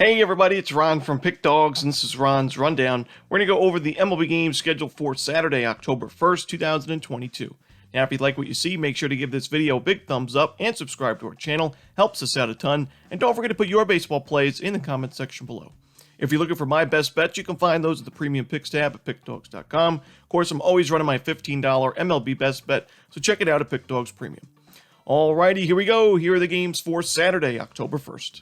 Hey everybody, it's Ron from Pick Dawgz, and this is Ron's Rundown. We're going to go over the MLB games scheduled for Saturday, October 1st, 2022. Now, if you like what you see, make sure to give this video a big thumbs up and subscribe to our channel. Helps us out a ton. And don't forget to put your baseball plays in the comment section below. If you're looking for my best bets, you can find those at the Premium Picks tab at pickdawgz.com. Of course, I'm always running my $15 MLB best bet, so check it out at Pick Dawgz Premium. Alrighty, here we go. Here are the games for Saturday, October 1st.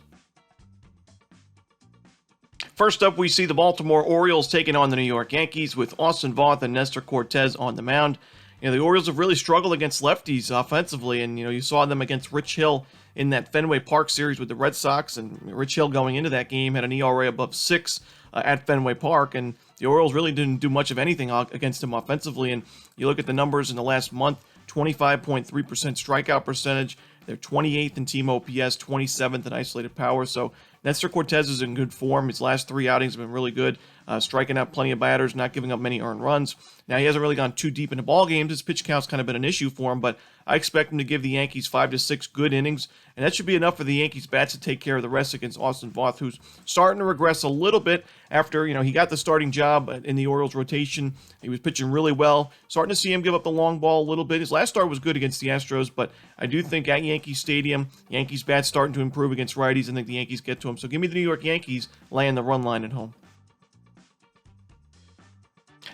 First up, we see the Baltimore Orioles taking on the New York Yankees with Austin Voth and Nestor Cortes on the mound. The Orioles have really struggled against lefties offensively, and you saw them against Rich Hill in that Fenway Park series with the Red Sox, and Rich Hill going into that game had an ERA above 6 at Fenway Park, and the Orioles really didn't do much of anything against him offensively. And you look at the numbers in the last month: 25.3% strikeout percentage. They're 28th in team OPS, 27th in isolated power. So Nestor Cortes is in good form. His last 3 outings have been really good, striking out plenty of batters, not giving up many earned runs. Now, he hasn't really gone too deep into ball games. His pitch count's kind of been an issue for him, but I expect him to give the Yankees 5 to 6 good innings, and that should be enough for the Yankees bats to take care of the rest against Austin Voth, who's starting to regress a little bit after, he got the starting job in the Orioles rotation. He was pitching really well. Starting to see him give up the long ball a little bit. His last start was good against the Astros, but I do think at Yankee Stadium, Yankees bats starting to improve against righties. I think the Yankees get to him. So give me the New York Yankees laying the run line at home.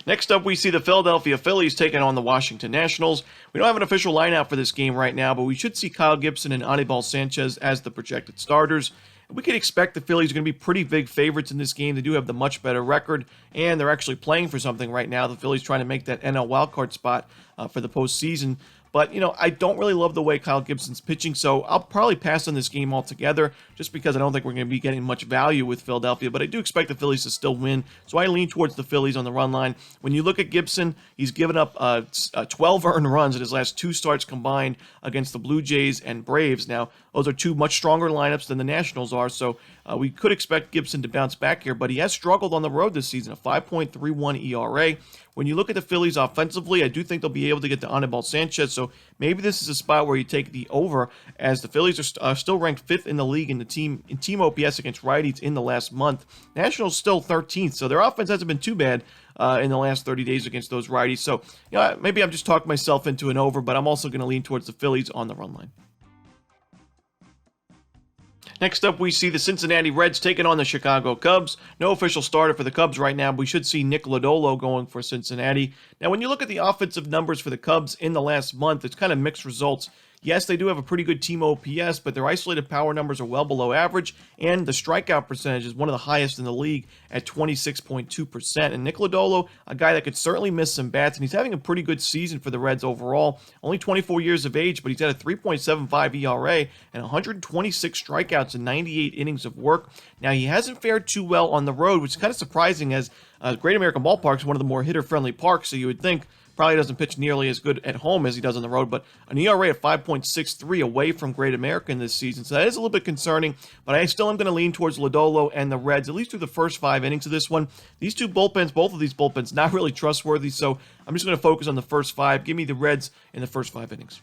Next up, we see the Philadelphia Phillies taking on the Washington Nationals. We don't have an official lineup for this game right now, but we should see Kyle Gibson and Anibal Sanchez as the projected starters. We can expect the Phillies are going to be pretty big favorites in this game. They do have the much better record, and they're actually playing for something right now. The Phillies trying to make that NL wildcard spot for the postseason. But, I don't really love the way Kyle Gibson's pitching, so I'll probably pass on this game altogether just because I don't think we're going to be getting much value with Philadelphia. But I do expect the Phillies to still win, so I lean towards the Phillies on the run line. When you look at Gibson, he's given up 12 earned runs in his last 2 starts combined against the Blue Jays and Braves. Now, those are 2 much stronger lineups than the Nationals are, so we could expect Gibson to bounce back here, but he has struggled on the road this season, a 5.31 ERA. When you look at the Phillies offensively, I do think they'll be able to get to Anibal Sanchez, so maybe this is a spot where you take the over, as the Phillies are still ranked 5th in the league in team OPS against righties in the last month. Nationals still 13th, so their offense hasn't been too bad in the last 30 days against those righties. So maybe I'm just talking myself into an over, but I'm also going to lean towards the Phillies on the run line. Next up, we see the Cincinnati Reds taking on the Chicago Cubs. No official starter for the Cubs right now, but we should see Nick Lodolo going for Cincinnati. Now, when you look at the offensive numbers for the Cubs in the last month, it's kind of mixed results. Yes, they do have a pretty good team OPS, but their isolated power numbers are well below average, and the strikeout percentage is one of the highest in the league at 26.2%. And Nick Lodolo, a guy that could certainly miss some bats, and he's having a pretty good season for the Reds overall. Only 24 years of age, but he's got a 3.75 ERA and 126 strikeouts and 98 innings of work. Now, he hasn't fared too well on the road, which is kind of surprising, as Great American Ballpark is one of the more hitter-friendly parks, so you would think probably doesn't pitch nearly as good at home as he does on the road, but an ERA of 5.63 away from Great American this season, so that is a little bit concerning, but I still am going to lean towards Lodolo and the Reds, at least through the first 5 innings of this one. These two bullpens, both of these bullpens, not really trustworthy, so I'm just going to focus on the first 5. Give me the Reds in the first 5 innings.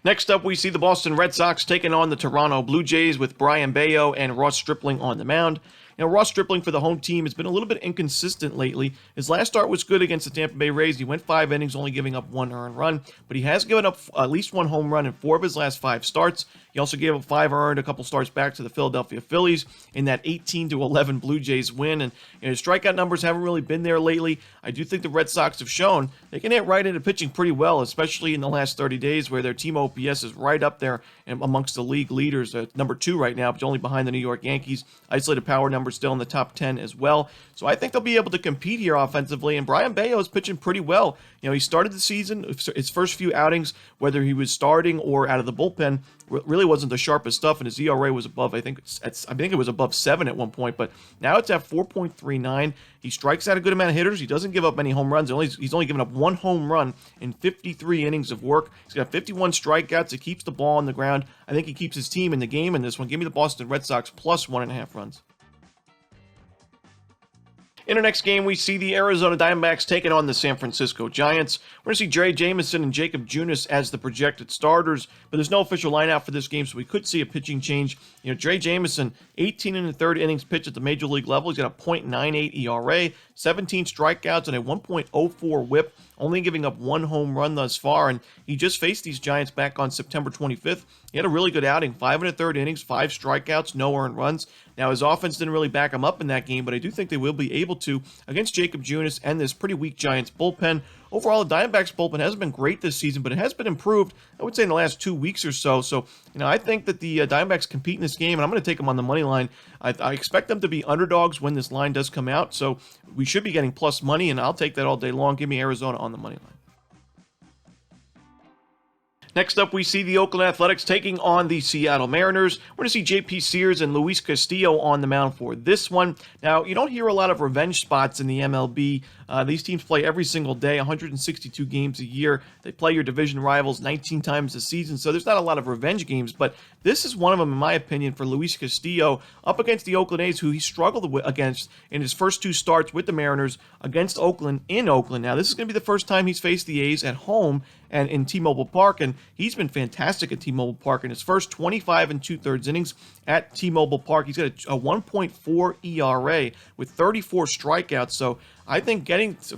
Next up, we see the Boston Red Sox taking on the Toronto Blue Jays with Brian Bayo and Ross Stripling on the mound. Ross Stripling for the home team has been a little bit inconsistent lately. His last start was good against the Tampa Bay Rays. He went 5 innings, only giving up 1 earned run, but he has given up at least 1 home run in 4 of his last 5 starts. He also gave up 5 earned a couple starts back to the Philadelphia Phillies in that 18-11 Blue Jays win, and his strikeout numbers haven't really been there lately. I do think the Red Sox have shown they can hit right into pitching pretty well, especially in the last 30 days where their team OPS is right up there amongst the league leaders, number 2 right now, but only behind the New York Yankees. Isolated power numbers still in the top 10 as well. So I think they'll be able to compete here offensively, and Brian Bayo is pitching pretty well. He started the season, his first few outings, whether he was starting or out of the bullpen, really wasn't the sharpest stuff, and his ERA was above, I think it was above 7 at one point, but now it's at 4.39. He strikes out a good amount of hitters. He doesn't give up many home runs. He's only given up 1 home run in 53 innings of work. He's got 51 strikeouts. He keeps the ball on the ground. I think he keeps his team in the game in this one. Give me the Boston Red Sox plus 1.5 runs. In our next game, we see the Arizona Diamondbacks taking on the San Francisco Giants. We're going to see Dre Jameson and Jacob Junis as the projected starters, but there's no official lineup for this game, so we could see a pitching change. Dre Jameson, 18 and a third innings pitched at the major league level. He's got a .98 ERA, 17 strikeouts, and a 1.04 WHIP, only giving up one home run thus far, and he just faced these Giants back on September 25th. He had a really good outing, 5 and a third innings, 5 strikeouts, no earned runs. Now, his offense didn't really back him up in that game, but I do think they will be able to against Jacob Junis and this pretty weak Giants bullpen. Overall, the Diamondbacks bullpen hasn't been great this season, but it has been improved, I would say, in the last 2 weeks or so. So, I think that the Diamondbacks compete in this game, and I'm going to take them on the money line. I expect them to be underdogs when this line does come out, so we should be getting plus money, and I'll take that all day long. Give me Arizona on the money line. Next up, we see the Oakland Athletics taking on the Seattle Mariners. We're going to see J.P. Sears and Luis Castillo on the mound for this one. Now, you don't hear a lot of revenge spots in the MLB. These teams play every single day, 162 games a year. They play your division rivals 19 times a season, so there's not a lot of revenge games, but this is one of them, in my opinion, for Luis Castillo up against the Oakland A's, who he struggled against in his first 2 starts with the Mariners against Oakland in Oakland. Now, this is going to be the first time he's faced the A's at home and in T-Mobile Park, and he's been fantastic at T-Mobile Park. In his first 25 and 2/3 innings at T-Mobile Park, he's got a 1.4 ERA with 34 strikeouts, so I think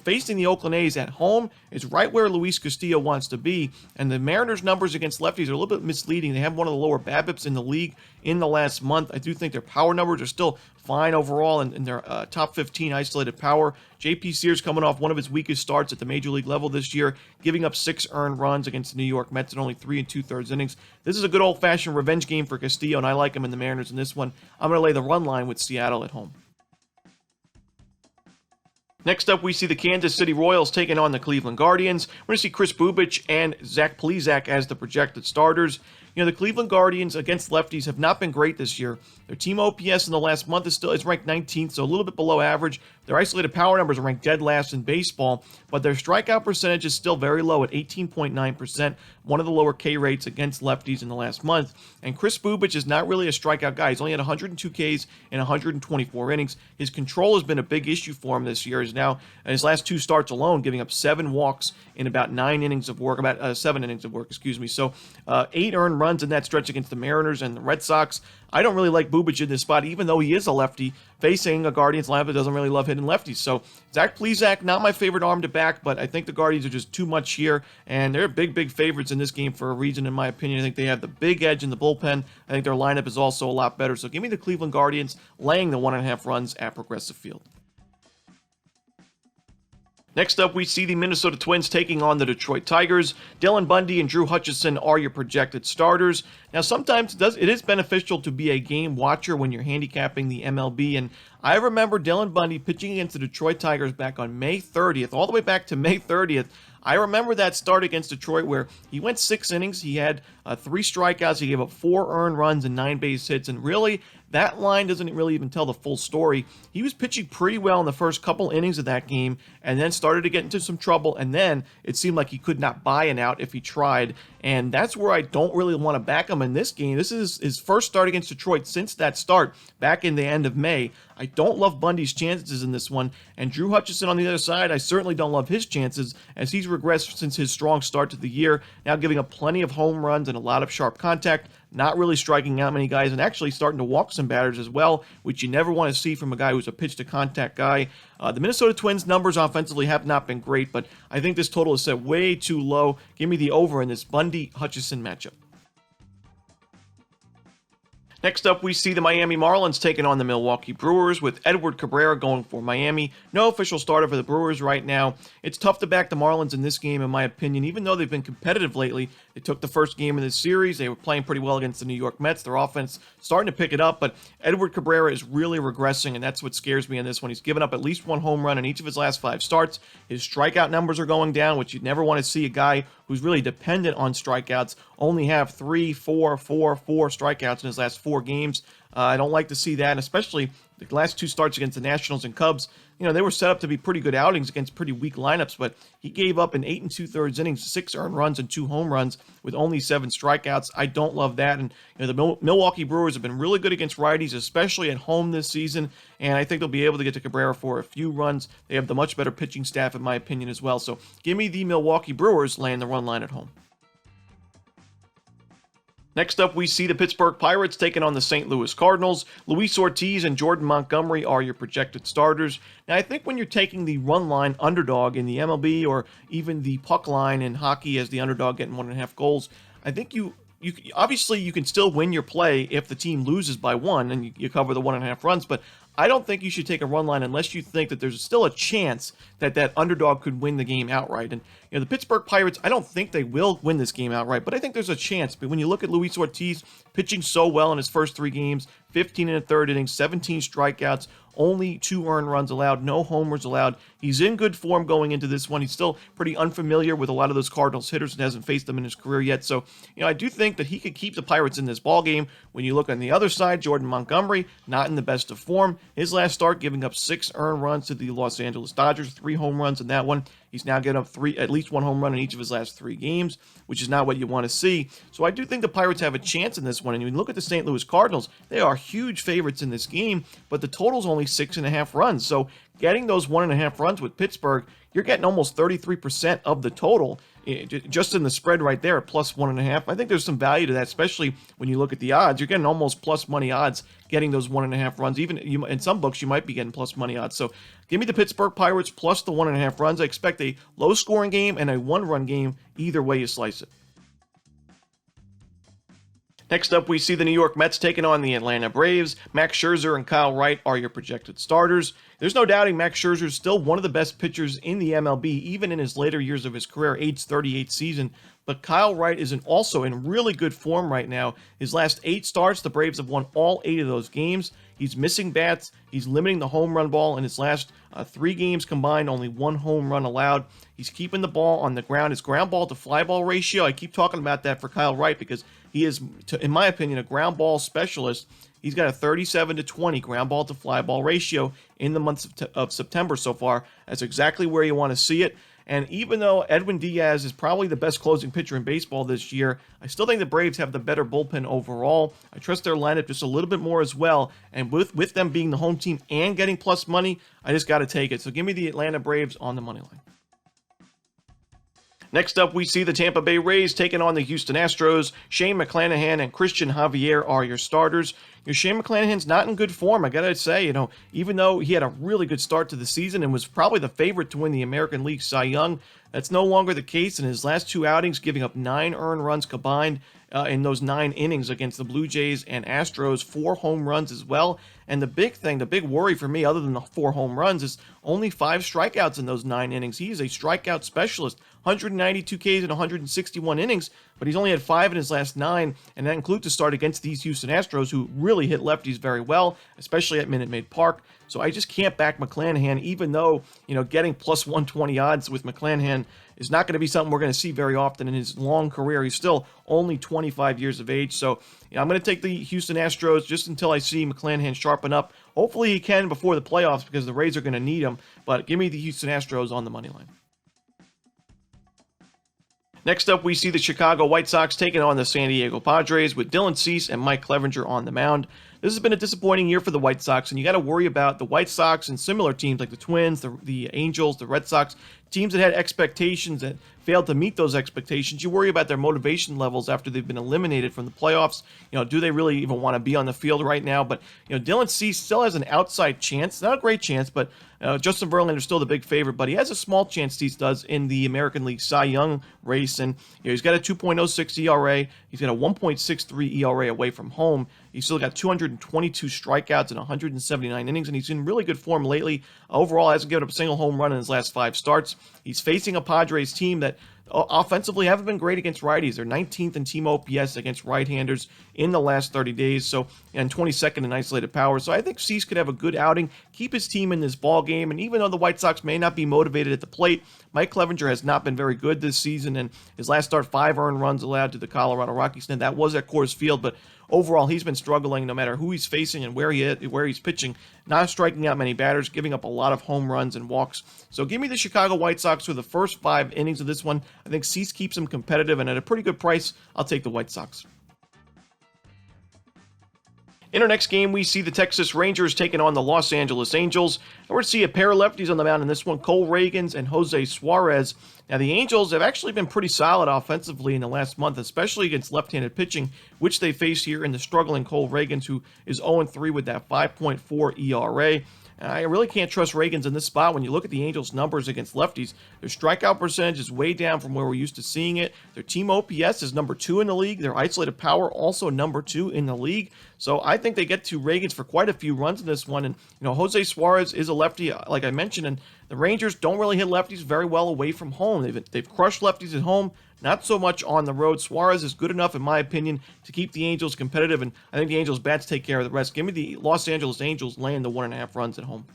facing the Oakland A's at home is right where Luis Castillo wants to be, and the Mariners' numbers against lefties are a little bit misleading. They have one of the lower BABIPs in the league in the last month. I do think their power numbers are still fine overall in their top 15 isolated power. J.P. Sears coming off one of his weakest starts at the major league level this year, giving up 6 earned runs against the New York Mets in only 3 and 2/3 innings. This is a good old-fashioned revenge game for Castillo, and I like him in the Mariners in this one. I'm going to lay the run line with Seattle at home. Next up, we see the Kansas City Royals taking on the Cleveland Guardians. We're going to see Chris Bubich and Zach Plesac as the projected starters. The Cleveland Guardians against lefties have not been great this year. Their team OPS in the last month is ranked 19th, so a little bit below average. Their isolated power numbers are ranked dead last in baseball, but their strikeout percentage is still very low at 18.9%, one of the lower K rates against lefties in the last month. And Chris Bubich is not really a strikeout guy. He's only had 102 Ks in 124 innings. His control has been a big issue for him this year. He's now, in his last 2 starts alone, giving up 7 walks in about 7 innings of work, So 8 earned runs in that stretch against the Mariners and the Red Sox. I don't really like Bubich in this spot, even though he is a lefty, facing a Guardians lineup that doesn't really love hitting lefties. So Zach Plesac, not my favorite arm to back, but I think the Guardians are just too much here, and they're big favorites in this game for a reason, in my opinion. I think they have the big edge in the bullpen. I think their lineup is also a lot better. So give me the Cleveland Guardians laying the 1.5 runs at Progressive Field. Next up, we see the Minnesota Twins taking on the Detroit Tigers. Dylan Bundy and Drew Hutchison are your projected starters. Now, sometimes it is beneficial to be a game watcher when you're handicapping the MLB, and I remember Dylan Bundy pitching against the Detroit Tigers back on May 30th, all the way back to May 30th. I remember that start against Detroit where he went 6 innings, he had 3 strikeouts, he gave up 4 earned runs and 9 base hits, and really, that line doesn't really even tell the full story. He was pitching pretty well in the first couple innings of that game, and then started to get into some trouble, and then it seemed like he could not buy an out if he tried, and that's where I don't really want to back him in this game. This is his first start against Detroit since that start back in the end of May. I don't love Bundy's chances in this one, and Drew Hutchison on the other side, I certainly don't love his chances, as he's regressed since his strong start to the year, now giving up plenty of home runs and a lot of sharp contact, not really striking out many guys, and actually starting to walk some batters as well, which you never want to see from a guy who's a pitch-to-contact guy. The Minnesota Twins' numbers offensively have not been great, but I think this total is set way too low. Give me the over in this Bundy-Hutchison matchup. Next up, we see the Miami Marlins taking on the Milwaukee Brewers with Edward Cabrera going for Miami. No official starter for the Brewers right now. It's tough to back the Marlins in this game, in my opinion, even though they've been competitive lately. They took the first game of this series. They were playing pretty well against the New York Mets. Their offense starting to pick it up, but Edward Cabrera is really regressing, and that's what scares me in this one. He's given up at least 1 home run in each of his last 5 starts. His strikeout numbers are going down, which you'd never want to see a guy who's really dependent on strikeouts only have 3, 4 strikeouts in his last 4 games. I don't like to see that, and especially The last two starts against the Nationals and Cubs, they were set up to be pretty good outings against pretty weak lineups, but he gave up in 8 2/3 innings, 6 earned runs and 2 home runs with only 7 strikeouts. I don't love that. And the Milwaukee Brewers have been really good against righties, especially at home this season, and I think they'll be able to get to Cabrera for a few runs. They have the much better pitching staff, in my opinion, as well. So give me the Milwaukee Brewers laying the run line at home. Next up, we see the Pittsburgh Pirates taking on the St. Louis Cardinals. Luis Ortiz and Jordan Montgomery are your projected starters. Now, I think when you're taking the run line underdog in the MLB or even the puck line in hockey as the underdog getting 1.5 goals, I think you obviously you can still win your play if the team loses by 1 and you cover the 1.5 runs, but I don't think you should take a run line unless you think that there's still a chance that that underdog could win the game outright. And the Pittsburgh Pirates, I don't think they will win this game outright, but I think there's a chance. But when you look at Luis Ortiz pitching so well in his first 3 games, 15 1/3 innings, 17 strikeouts, only 2 earned runs allowed, no homers allowed. He's in good form going into this one. He's still pretty unfamiliar with a lot of those Cardinals hitters and hasn't faced them in his career yet. So, I do think that he could keep the Pirates in this ballgame. When you look on the other side, Jordan Montgomery, not in the best of form. His last start giving up 6 earned runs to the Los Angeles Dodgers, 3 home runs in that one. He's now getting up at least 1 home run in each of his last 3 games, which is not what you want to see. So I do think the Pirates have a chance in this one. And when you look at the St. Louis Cardinals, they are huge favorites in this game, but the total's only 6.5 runs. So getting those 1.5 runs with Pittsburgh, you're getting almost 33% of the total just in the spread right there at plus 1.5. I think there's some value to that, especially when you look at the odds. You're getting almost plus money odds getting those 1.5 runs. Even in some books, you might be getting plus money odds. So give me the Pittsburgh Pirates plus the 1.5 runs. I expect a low scoring game and a 1-run game either way you slice it. Next up, we see the New York Mets taking on the Atlanta Braves. Max Scherzer and Kyle Wright are your projected starters. There's no doubting Max Scherzer is still one of the best pitchers in the MLB, even in his later years of his career, age 38 season. But Kyle Wright is also in really good form right now. His last 8 starts, the Braves have won all 8 of those games. He's missing bats. He's limiting the home run ball. In his last 3 games combined, only 1 home run allowed. He's keeping the ball on the ground. His ground ball to fly ball ratio, I keep talking about that for Kyle Wright because he is, in my opinion, a ground ball specialist. He's got a 37-20 ground ball to fly ball ratio in the month of September so far. That's exactly where you want to see it. And even though Edwin Diaz is probably the best closing pitcher in baseball this year, I still think the Braves have the better bullpen overall. I trust their lineup just a little bit more as well. And with them being the home team and getting plus money, I just got to take it. So give me the Atlanta Braves on the money line. Next up, we see the Tampa Bay Rays taking on the Houston Astros. Shane McClanahan and Christian Javier are your starters. Shane McClanahan's not in good form, I gotta say. Even though he had a really good start to the season and was probably the favorite to win the American League Cy Young, that's no longer the case. In his last 2 outings, giving up 9 earned runs combined in those 9 innings against the Blue Jays and Astros, 4 home runs as well. And the big worry for me, other than the 4 home runs, is only 5 strikeouts in those 9 innings. He is a strikeout specialist, 192 Ks in 161 innings, but he's only had 5 in his last 9, and that includes a start against these Houston Astros, who really hit lefties very well, especially at Minute Maid Park. So I just can't back McClanahan, even though, getting plus 120 odds with McClanahan is not going to be something we're going to see very often in his long career. He's still only 25 years of age. So I'm going to take the Houston Astros just until I see McClanahan sharpen up. Hopefully he can before the playoffs because the Rays are going to need him. But give me the Houston Astros on the money line. Next up, we see the Chicago White Sox taking on the San Diego Padres with Dylan Cease and Mike Clevenger on the mound. This has been a disappointing year for the White Sox, and you got to worry about the White Sox and similar teams like the Twins, the Angels, the Red Sox, teams that had expectations that failed to meet those expectations. You worry about their motivation levels after they've been eliminated from the playoffs. Do they really even want to be on the field right now? But Dylan Cease still has an outside chance, not a great chance, but Justin Verlander's still the big favorite, but he has a small chance, Cease does, in the American League Cy Young race. And he's got a 2.06 ERA. He's got a 1.63 ERA away from home. He's still got 222 strikeouts in 179 innings, and he's in really good form lately. Overall, hasn't given up a single home run in his last 5 starts. He's facing a Padres team that offensively haven't been great against righties. They're 19th in team OPS against right-handers in the last 30 days, and 22nd in isolated power. So I think Cease could have a good outing, keep his team in this ball game, and even though the White Sox may not be motivated at the plate, Mike Clevenger has not been very good this season, and his last start, 5 earned runs allowed to the Colorado Rockies. And that was at Coors Field, but overall he's been struggling no matter who he's facing and where he's pitching, not striking out many batters, giving up a lot of home runs and walks. So give me the Chicago White Sox for the first 5 innings of this one. I think Cease keeps them competitive, and at a pretty good price, I'll take the White Sox. In our next game, we see the Texas Rangers taking on the Los Angeles Angels. And we're going to see a pair of lefties on the mound in this one, Cole Ragans and Jose Suarez. Now, the Angels have actually been pretty solid offensively in the last month, especially against left-handed pitching, which they face here in the struggling Cole Ragans, who is 0-3 with that 5.4 ERA. I really can't trust Ragans in this spot. When you look at the Angels' numbers against lefties, their strikeout percentage is way down from where we're used to seeing it. Their team OPS is number 2 in the league. Their isolated power also number 2 in the league. So I think they get to Ragans for quite a few runs in this one. And, Jose Suarez is a lefty, like I mentioned, and the Rangers don't really hit lefties very well away from home. They've crushed lefties at home, not so much on the road. Suarez is good enough, in my opinion, to keep the Angels competitive, and I think the Angels' bats take care of the rest. Give me the Los Angeles Angels laying the 1.5 runs at home.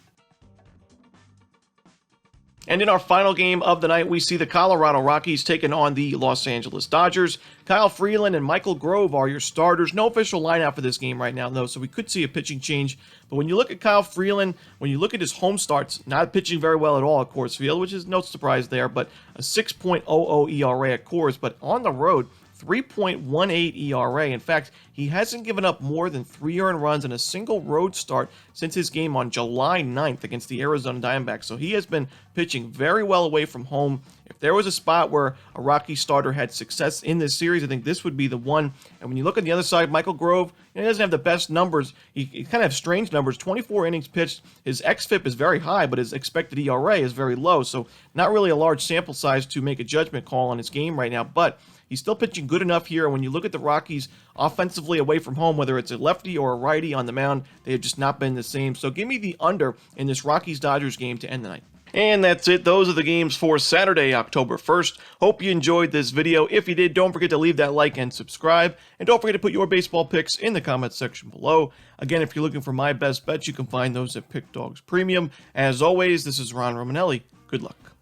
And in our final game of the night, we see the Colorado Rockies taking on the Los Angeles Dodgers. Kyle Freeland and Michael Grove are your starters. No official lineup for this game right now, though, so we could see a pitching change. But when you look at Kyle Freeland, when you look at his home starts, not pitching very well at all at Coors Field, which is no surprise there, but a 6.00 ERA at Coors. But on the road, 3.18 ERA. In fact, he hasn't given up more than 3 earned runs in a single road start since his game on July 9th against the Arizona Diamondbacks. So he has been pitching very well away from home. If there was a spot where a Rocky starter had success in this series, I think this would be the one. And when you look at the other side, Michael Grove, he doesn't have the best numbers. He kind of has strange numbers. 24 innings pitched. His xFIP is very high, but his expected ERA is very low. So not really a large sample size to make a judgment call on his game right now. But he's still pitching good enough here. And when you look at the Rockies offensively away from home, whether it's a lefty or a righty on the mound, they have just not been the same. So give me the under in this Rockies-Dodgers game to end the night. And that's it. Those are the games for Saturday, October 1st. Hope you enjoyed this video. If you did, don't forget to leave that like and subscribe. And don't forget to put your baseball picks in the comments section below. Again, if you're looking for my best bets, you can find those at Pick Dawgz Premium. As always, this is Ron Romanelli. Good luck.